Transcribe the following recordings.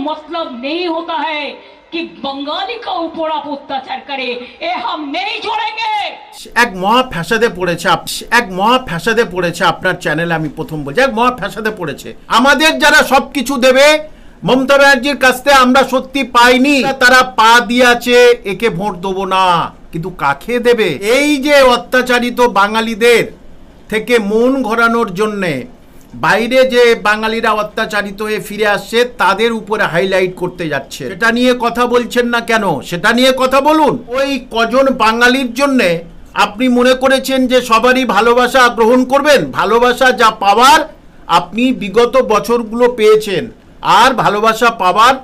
मतलब नहीं होता है कि बंगाली का ऊपर आप अत्याचार करे, ये हम नहीं छोड़ेंगे। এক মহা ফ্যাসাদে পড়েছে, এক মহা ফ্যাসাদে পড়েছে আপনার চ্যানেলে। আমি প্রথম বলছি এক মহা ফ্যাসাদে পড়েছে। আমাদের যারা সবকিছু দেবে মমতা ব্যানার্জির কাছ থেকে আমরা সত্যি পাইনি, তারা পা দিয়েছে, একে ভোট দেবো না, কিন্তু কাকে দেবে? এই যে অত্যাচারিত বাঙালিদের থেকে মন ঘোরানোর জন্যে বাইরে যে বাঙালিরা অত্যাচারিত হয়ে ফিরে আসছে তাদের উপরে হাইলাইট করতে যাচ্ছে। সেটা নিয়ে কথা বলছেন না কেন? সেটা নিয়ে কথা বলুন। ওই কজন বাঙালির জন্যে আপনি মনে করেছেন যে সবারই ভালোবাসা গ্রহণ করবেন? ভালোবাসা যা পাওয়ার আপনি বিগত বছরগুলো পেয়েছেন, আর ভালোবাসা পাওয়ার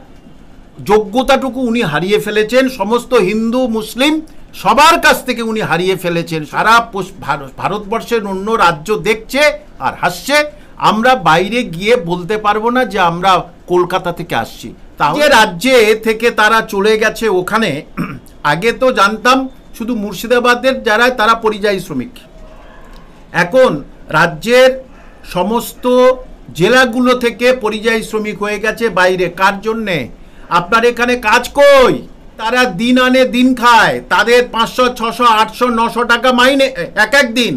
যোগ্যতাটুকু উনি হারিয়ে ফেলেছেন। সমস্ত হিন্দু মুসলিম সবার কাছ থেকে উনি হারিয়ে ফেলেছেন। সারা ভারতবর্ষের অন্য রাজ্য দেখছে আর হাসছে। আমরা বাইরে গিয়ে বলতে পারবো না যে আমরা কলকাতা থেকে আসছি। তাহলে রাজ্যে থেকে তারা চলে গেছে ওখানে। আগে তো জানতাম শুধু মুর্শিদাবাদের যারা তারা পরিযায়ী শ্রমিক, এখন রাজ্যের সমস্ত জেলাগুলো থেকে পরিযায়ী শ্রমিক হয়ে গেছে বাইরে। কার জন্যে? আপনার এখানে কাজ কই? তারা দিন আনে দিন খায়, তাদের 500, 600, 800, 900 টাকা মাইনে এক এক দিন।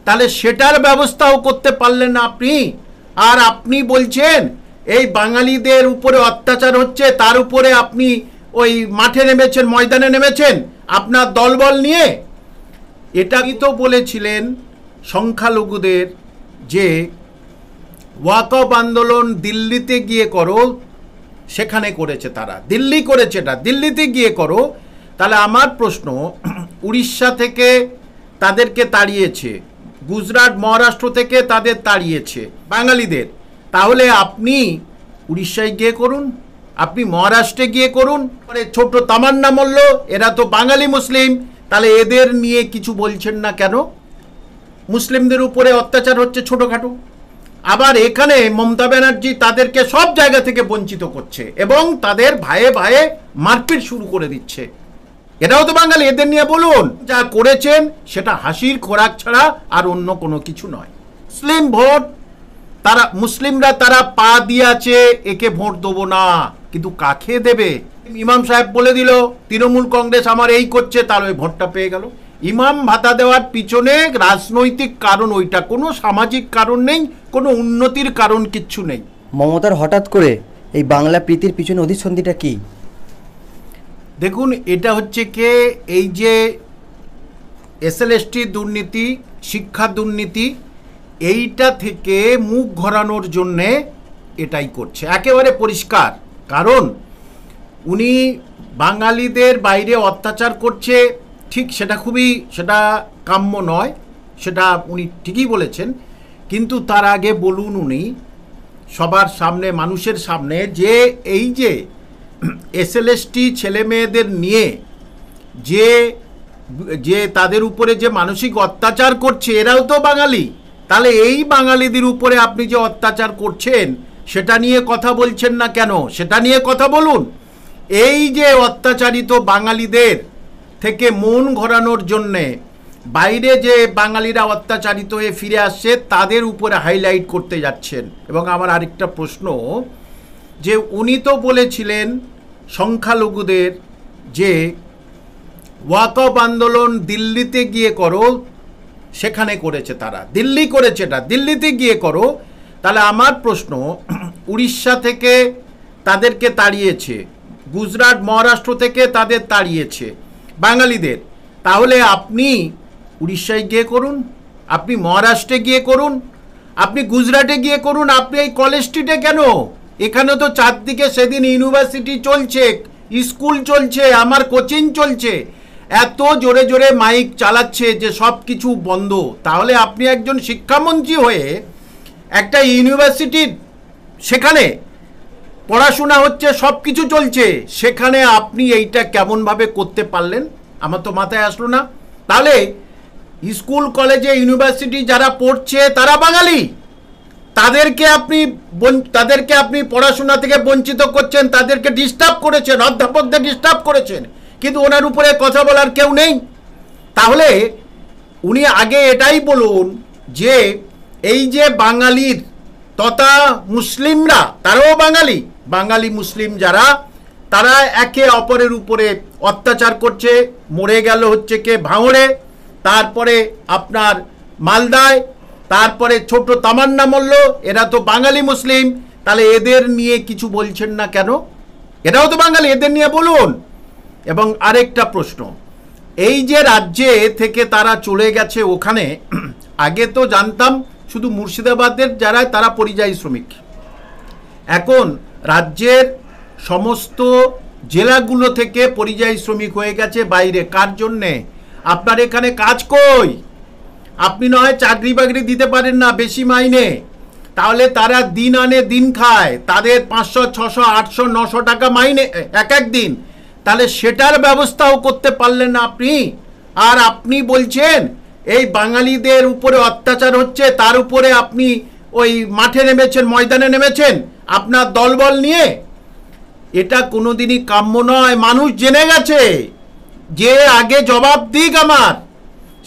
তাহলে সেটার ব্যবস্থাও করতে পারলেন না আপনি। আর আপনি বলছেন এই বাঙালিদের উপরে অত্যাচার হচ্ছে, তার উপরে আপনি ওই মাঠে নেমেছেন, ময়দানে নেমেছেন আপনার দলবল নিয়ে। এটাই তো বলেছিলেন সংখ্যালঘুদের যে ওয়াকফ আন্দোলন দিল্লিতে গিয়ে করো, সেখানে করেছে তারা। দিল্লি করেছে, এটা দিল্লিতে গিয়ে করো। তাহলে আমার প্রশ্ন, উড়িষ্যা থেকে তাদেরকে তাড়িয়েছে, গুজরাট মহারাষ্ট্র থেকে তাদের তাড়িয়েছে বাঙালিদের। তাহলে আপনি উড়িষ্যায় গিয়ে করুন, আপনি মহারাষ্ট্রে গিয়ে করুন। ছোট তামান্না মল্ল এরা তো বাঙালি মুসলিম, তাহলে এদের নিয়ে কিছু বলছেন না কেন? মুসলিমদের উপরে অত্যাচার হচ্ছে ছোটোখাটো। আবার এখানে মমতা ব্যানার্জি তাদেরকে সব জায়গা থেকে বঞ্চিত করছে এবং তাদের ভাইয়ে ভাইয়ে মারপিট শুরু করে দিচ্ছে। এটাও তো বাঙালি, এদের নিয়ে বলুন। যা করেছেন সেটা হাসির খোরাক ছাড়া আর অন্য কোনো কিছু নয়। মুসলিম ভোট, তারা মুসলিমরা তারা পা দিয়েছে, একে ভোট দেবো না, কিন্তু কাকে দেবে? ইমাম সাহেব বলে দিল তৃণমূল কংগ্রেস আমার এই করছে, তাহলে ওই ভোটটা পেয়ে গেল। ইমাম ভাতা দেওয়ার পিছনে রাজনৈতিক কারণ, ওইটা কোনো সামাজিক কারণ নেই, কোনো উন্নতির কারণ কিচ্ছু নেই। মমতার হঠাৎ করে এই বাংলা প্রীতির পিছনে অধিসন্ধিটা কি? দেখুন, এটা হচ্ছে কি, এই যে এসএলএসটি দুর্নীতি, শিক্ষা দুর্নীতি, এইটা থেকে মুখ ঘোরানোর জন্যে এটাই করছে, একেবারে পরিষ্কার। কারণ উনি বাঙালিদের বাইরে অত্যাচার করছে, ঠিক সেটা কাম্য নয়, সেটা উনি ঠিকই বলেছেন। কিন্তু তার আগে বলুন উনি সবার সামনে, মানুষের সামনে, যে এই যে এসএলএসটি ছেলে মেয়েদের নিয়ে যে তাদের উপরে যে মানসিক অত্যাচার করছে, এরাও তো বাঙালি। তাহলে এই বাঙালিদের উপরে আপনি যে অত্যাচার করছেন সেটা নিয়ে কথা বলছেন না কেন? সেটা নিয়ে কথা বলুন। এই যে অত্যাচারিত বাঙালিদের থেকে মন ঘোরানোর জন্যে বাইরে যে বাঙালিরা অত্যাচারিত হয়ে ফিরে আসছে তাদের উপরে হাইলাইট করতে যাচ্ছেন। এবং আমার আরেকটা প্রশ্ন, যে উনি তো বলেছিলেন সংখ্যালঘুদের যে ওয়াকফ আন্দোলন দিল্লিতে গিয়ে করো, সেখানে করেছে তারা। দিল্লি করেছে, এটা দিল্লিতে গিয়ে করো। তাহলে আমার প্রশ্ন, উড়িষ্যা থেকে তাদেরকে তাড়িয়েছে, গুজরাট মহারাষ্ট্র থেকে তাদের তাড়িয়েছে বাঙালিদের। তাহলে আপনি উড়িষ্যায় গিয়ে করুন, আপনি মহারাষ্ট্রে গিয়ে করুন, আপনি গুজরাটে গিয়ে করুন। আপনি এই কলেজ স্ট্রিটে কেন? এখানে তো চারদিকে সেদিন ইউনিভার্সিটি চলছে, স্কুল চলছে, আমার কোচিং চলছে, এত জোরে জোরে মাইক চালাচ্ছে যে সব কিছু বন্ধ। তাহলে আপনি একজন শিক্ষামন্ত্রী হয়ে একটা ইউনিভার্সিটির, সেখানে পড়াশোনা হচ্ছে, সব কিছু চলছে, সেখানে আপনি এইটা কেমনভাবে করতে পারলেন? আমার তো মাথায় আসলো না। তাহলে স্কুল কলেজে ইউনিভার্সিটি যারা পড়ছে তারা বাঙালি, তাদেরকে আপনি পড়াশোনা থেকে বঞ্চিত করছেন, তাদেরকে ডিস্টার্ব করেছেন, অধ্যাপকদের ডিস্টার্ব করেছেন, কিন্তু ওনার উপরে কথা বলার কেউ নেই। তাহলে উনি আগে এটাই বলুন যে এই যে বাঙালির তথা মুসলিমরা, তারাও বাঙালি, বাঙালি মুসলিম যারা, তারা একে অপরের উপরে অত্যাচার করছে। মরে গেল হচ্ছে কে ভাঙড়ে, তারপরে আপনার মালদায়, তারপরে ছোট তামান্না মল্ল, এরা তো বাঙালি মুসলিম। তাহলে এদের নিয়ে কিছু বলছেন না কেন? এরাও তো বাঙালি, এদের নিয়ে বলুন। এবং আরেকটা প্রশ্ন, এই যে রাজ্যে থেকে তারা চলে গেছে ওখানে, আগে তো জানতাম শুধু মুর্শিদাবাদের যারা তারা পরিযায়ী শ্রমিক, এখন রাজ্যের সমস্ত জেলাগুলো থেকে পরিযায়ী শ্রমিক হয়ে গেছে বাইরে। কার জন্যে? আপনার এখানে কাজ কই? আপনি নয় চাকরি বাকরি দিতে পারেন না বেশি মাইনে, তাহলে তারা দিন আনে দিন খায়, তাদের 500, 600, 800, 900 টাকা মাইনে এক এক দিন। তাহলে সেটার ব্যবস্থাও করতে পারলেন না আপনি। আর আপনি বলছেন এই বাঙালিদের উপরে অত্যাচার হচ্ছে, তার উপরে আপনি ওই মাঠে নেমেছেন, ময়দানে নেমেছেন আপনার দলবল নিয়ে। এটা কোনোদিনই কাম্য নয়। মানুষ জেনে গেছে যে আগে জবাব দিক আমার।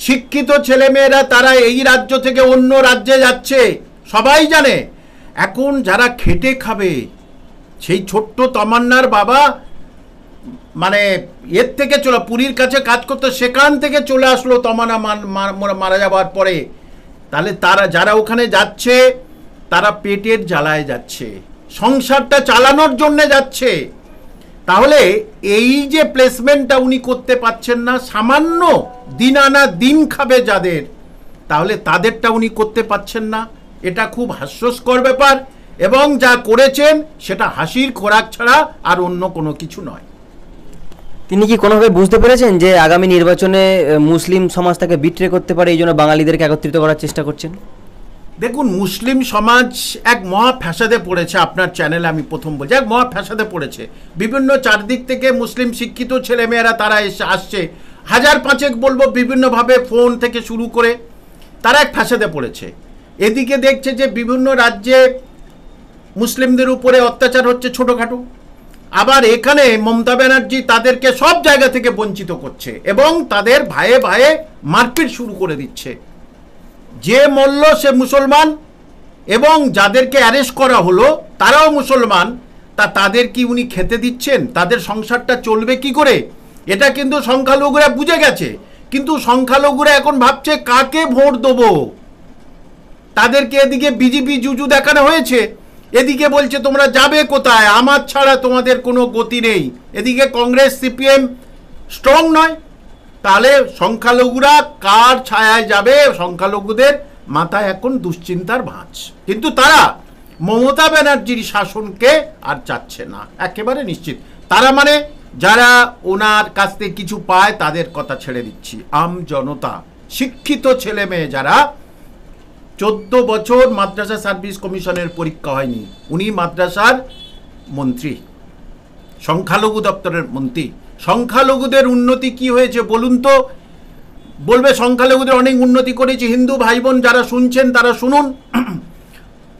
শিক্ষিত ছেলেমেয়েরা তারা এই রাজ্য থেকে অন্য রাজ্যে যাচ্ছে, সবাই জানে। এখন যারা খেটে খাবে, সেই ছোট্ট তামান্নার বাবা মানে এর থেকে চলে পুরীর কাছে কাজ করতে, সেখান থেকে চলে আসলো তামান্না মারা যাবার পরে। তাহলে তারা যারা ওখানে যাচ্ছে তারা পেটের জ্বালায় যাচ্ছে, সংসারটা চালানোর জন্য যাচ্ছে। তাহলে এই যে প্লেসমেন্টটা উনি করতে পাচ্ছেন না, সামান্য দিন আনা দিন খাবে যাদের, তাহলে তাদেরটা উনি করতে পাচ্ছেন না। এটা খুব হাস্যস্কর ব্যাপার। এবং যা করেছেন সেটা হাসির খোরাক ছাড়া আর অন্য কোনো কিছু নয়। তিনি কি কোনোভাবে বুঝতে পেরেছেন যে আগামী নির্বাচনে মুসলিম সমাজ তাকে বিট্রে করতে পারে, এই জন্য বাঙালিদেরকে একত্রিত করার চেষ্টা করছেন? দেখুন, মুসলিম সমাজ এক মহা ফ্যাসাদে পড়েছে। আপনার চ্যানেলে আমি প্রথম বলছি, এক মহা ফ্যাসাদে পড়েছে। বিভিন্ন চারদিক থেকে মুসলিম শিক্ষিত ছেলেমেয়েরা তারা এসে আসছে, 1000-5 বলবো, বিভিন্নভাবে ফোন থেকে শুরু করে তারা এক ফ্যাসাদে পড়েছে। এদিকে দেখছে যে বিভিন্ন রাজ্যে মুসলিমদের উপরে অত্যাচার হচ্ছে ছোটোখাটো, আবার এখানে মমতা ব্যানার্জি তাদেরকে সব জায়গা থেকে বঞ্চিত করছে এবং তাদের ভাইয়ে ভাইয়ে মারপিট শুরু করে দিচ্ছে। যে মল্ল সে মুসলমান, এবং যাদেরকে অ্যারেস্ট করা হলো তারাও মুসলমান। তাদের কি উনি খেতে দিচ্ছেন? তাদের সংসারটা চলবে কি করে? এটা কিন্তু সংখ্যালঘুরা বুঝে গেছে। কিন্তু সংখ্যালঘুরা এখন ভাবছে কাকে ভোট দেবো। তাদেরকে এদিকে বিজেপি জুজু দেখানো হয়েছে, এদিকে বলছে তোমরা যাবে কোথায়, আমার ছাড়া তোমাদের কোনো গতি নেই। এদিকে কংগ্রেস সিপিএম স্ট্রং নয়। তাহলে সংখ্যালঘুরা কার ছায়ায় যাবে? সংখ্যালঘুদের মাথায় এখন দুশ্চিন্তার ভাঁজ। কিন্তু তারা মমতা ব্যানার্জির শাসনকে আর চাচ্ছে না, একেবারে নিশ্চিত। তারা মানে যারা ওনার কাছ থেকে কিছু পায় তাদের কথা ছেড়ে দিচ্ছি, আম জনতা, শিক্ষিত ছেলে মেয়ে যারা 14 বছর মাদ্রাসা সার্ভিস কমিশনের পরীক্ষা হয়নি, উনি মাদ্রাসার মন্ত্রী, সংখ্যালঘু দপ্তরের মন্ত্রী। সংখ্যালঘুদের উন্নতি কি হয়েছে বলুন তো? বলবে সংখ্যালঘুদের অনেক উন্নতি করেছে। হিন্দু ভাই বোন যারা শুনছেন তারা শুনুন,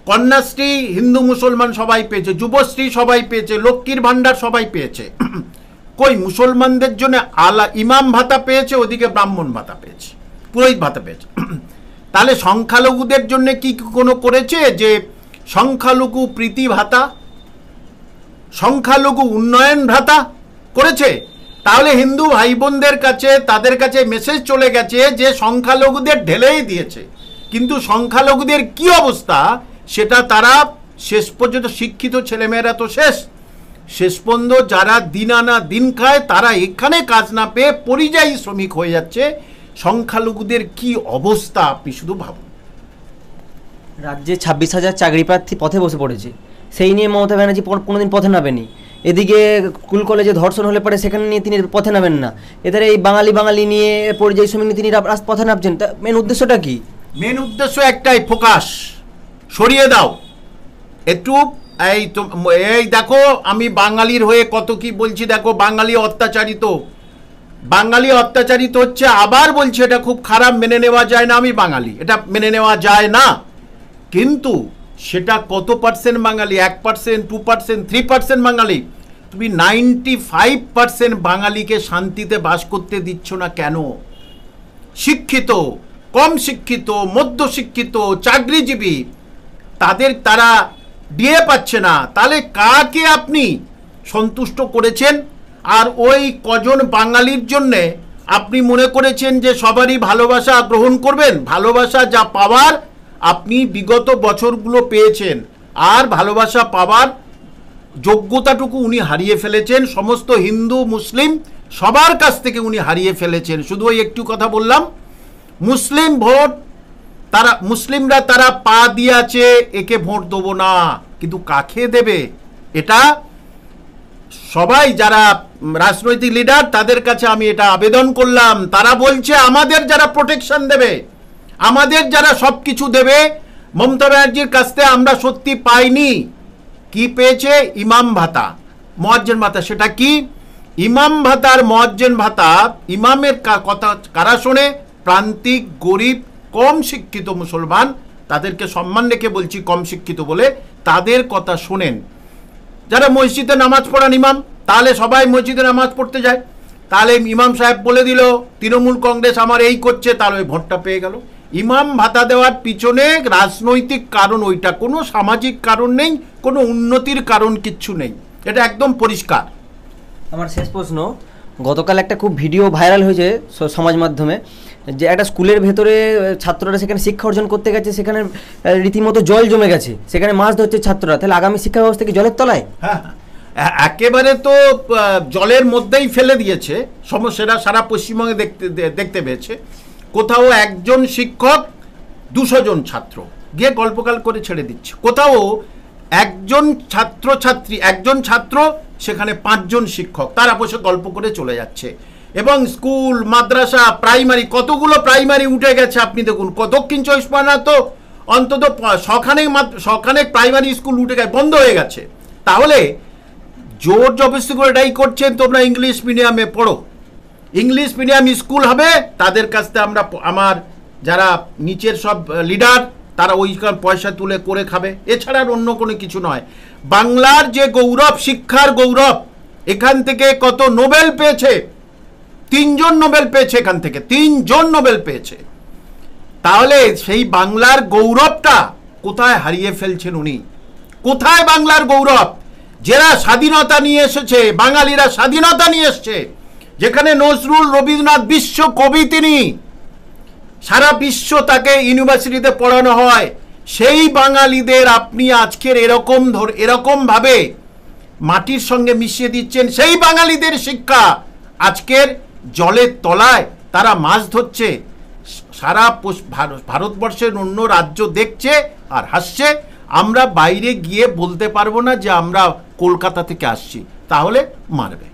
কন্যাশ্রী হিন্দু মুসলমান সবাই পেয়েছে, যুবশ্রী সবাই পেয়েছে, লক্ষ্মীর ভাণ্ডার সবাই পেয়েছে। কই মুসলমানদের জন্য ইমাম ভাতা পেয়েছে, ওদিকে ব্রাহ্মণ ভাতা পেয়েছে, পুরোহিত ভাতা পেয়েছে। তাহলে সংখ্যালঘুদের জন্য কি কোনো করেছে? যে সংখ্যালঘু প্রীতি ভাতা, সংখ্যালঘু উন্নয়ন ভাতা করেছে? তাহলে হিন্দু ভাই বোনদের কাছে, তাদের কাছে মেসেজ চলে গেছে যে সংখ্যালঘুদের ঢেলেই দিয়েছে। কিন্তু সংখ্যালঘুদের কি অবস্থা সেটা তারা শেষ পর্যন্ত, শিক্ষিত ছেলেমেয়েরা তো শেষ পর্যন্ত যারা দিন আনা দিন খায় তারা এখানে কাজ না পেয়ে পরিযায়ী শ্রমিক হয়ে যাচ্ছে। সংখ্যালঘুদের কি অবস্থা আপনি শুধু ভাবুন। রাজ্যে 26,000 চাকরি প্রার্থী পথে বসে পড়েছে, সেই নিয়ে মমতা ব্যানার্জি কোনোদিন পথে নামেনি। এদিকে স্কুল কলেজে ধর্ষণ হলে পরে সেখানে নিয়ে তিনি পথে নামেন না। এদের এই বাঙালি নিয়ে পরিযায়ী শ্রমিক নিয়ে তিনি পথে নামছেন। তা মেন উদ্দেশ্যটা কি? মেন উদ্দেশ্য একটাই, ফোকাস সরিয়ে দাও একটু। এই দেখো আমি বাঙালির হয়ে কত কি বলছি, দেখো বাঙালি অত্যাচারিত হচ্ছে। আবার বলছি এটা খুব খারাপ, মেনে নেওয়া যায় না, আমি বাঙালি, এটা মেনে নেওয়া যায় না। কিন্তু সেটা কত পার্সেন্ট বাঙালি? 1%, 2%, 3% বাঙালি? তুমি 95% বাঙালিকে শান্তিতে বাস করতে দিচ্ছ না কেন? শিক্ষিত, কম শিক্ষিত, মধ্যশিক্ষিত, চাকরিজীবী, তারা ডিএ পাচ্ছে না, তাহলে কাকে আপনি সন্তুষ্ট করেছেন? আর ওই কজন বাঙালির জন্যে আপনি মনে করেছেন যে সবারই ভালোবাসা গ্রহণ করবেন? ভালোবাসা যা পাওয়ার আপনি বিগত বছরগুলো পেয়েছেন, আর ভালোবাসা পাওয়ার যোগ্যতাটুকু উনি হারিয়ে ফেলেছেন। সমস্ত হিন্দু মুসলিম সবার কাছ থেকে উনি হারিয়ে ফেলেছেন। শুধু ওই একটু কথা বললাম, মুসলিম ভোট তারা, মুসলিমরা তারা পা দিয়েছে একে ভোট দেবো না, কিন্তু কাকে দেবে এটা সবাই যারা রাজনৈতিক লিডার তাদের কাছে আমি এটা আবেদন করলাম। তারা বলছে আমাদের যারা প্রোটেকশন দেবে, আমাদের যারা সব কিছু দেবে, মমতা ব্যানার্জির কাছ থেকে আমরা সত্যি পাইনি। কি পেয়েছে? ইমাম ভাতা, মুয়াজ্জিন ভাতা। সেটা কি? ইমাম ভাতার মুয়াজ্জিন ভাতা, ইমামের কথা কারা শোনে? প্রান্তিক, গরিব, কম শিক্ষিত মুসলমান, তাদেরকে সম্মান রেখে বলছি কম শিক্ষিত বলে, তাদের কথা শোনেন। যারা মসজিদে নামাজ পড়ান ইমাম, তাহলে সবাই মসজিদে নামাজ পড়তে যায়, তাহলে ইমাম সাহেব বলে দিল তৃণমূল কংগ্রেস আমার এই করছে, তাহলে ওই ভোটটা পেয়ে গেল। ইমাম ভাতা দেওয়ার পিছনে রাজনৈতিক কারণ, ওইটা কোনো সামাজিক কারণ নেই, কোনো উন্নতির কারণ কিচ্ছু নেই, এটা একদম পরিষ্কার। আমার শেষ প্রশ্ন, গতকাল একটা খুব ভিডিও ভাইরাল হয়েছে সমাজ মাধ্যমে, যে একটা স্কুলের ভেতরে ছাত্ররা সেখানে শিক্ষা অর্জন করতে গেছে, সেখানে রীতিমতো জল জমে গেছে, সেখানে মাছ ধরছে ছাত্ররা, তাহলে আগামী শিক্ষা ব্যবস্থা কি জলের তলায়? হ্যাঁ, একেবারে তো জলের মধ্যেই ফেলে দিয়েছে। সমস্যাটা সারা পশ্চিমবঙ্গে দেখতে পেয়েছে। কোথাও একজন শিক্ষক 200 জন ছাত্র গিয়ে গল্পকাল করে ছেড়ে দিচ্ছে, কোথাও একজন ছাত্রছাত্রী, একজন ছাত্র, সেখানে 5 জন শিক্ষক, তারা বসে গল্প করে চলে যাচ্ছে। এবং স্কুল, মাদ্রাসা, প্রাইমারি, কতগুলো প্রাইমারি উঠে গেছে আপনি দেখুন। দক্ষিণ 24 পরগনা তো অন্তত 100খানেক প্রাইমারি স্কুল উঠে গেছে, বন্ধ হয়ে গেছে। তাহলে জোর জবরদস্তি করে এটাই করছেন তোমরা ইংলিশ মিডিয়ামে পড়ো, ইংলিশ মিডিয়াম স্কুল হবে, তাদের কাছ থেকে আমরা, আমার যারা নিচের সব লিডার, তারা ওই পয়সা তুলে করে খাবে, এছাড়া আর অন্য কোনো কিছু নয়। বাংলার যে গৌরব, শিক্ষার গৌরব, এখান থেকে কত নোবেল পেয়েছে, 3 জন নোবেল পেয়েছে, এখান থেকে 3 জন নোবেল পেয়েছে। তাহলে সেই বাংলার গৌরবটা কোথায় হারিয়ে ফেলছেন উনি? কোথায় বাংলার গৌরব? যারা স্বাধীনতা নিয়ে এসেছে, বাঙালিরা স্বাধীনতা নিয়ে এসছে, যেখানে নজরুল, রবীন্দ্রনাথ বিশ্ব কবি, তিনি সারা বিশ্ব তাকে ইউনিভার্সিটিতে পড়ানো হয়, সেই বাঙালিদের আপনি আজকের এরকম ভাবে মাটির সঙ্গে মিশিয়ে দিচ্ছেন। সেই বাঙালিদের শিক্ষা আজকের জলের তলায়, তারা মাছ ধরছে, সারা ভারতবর্ষের অন্য রাজ্য দেখছে আর হাসছে। আমরা বাইরে গিয়ে বলতে পারবো না যে আমরা কলকাতা থেকে আসছি, তাহলে মারবে।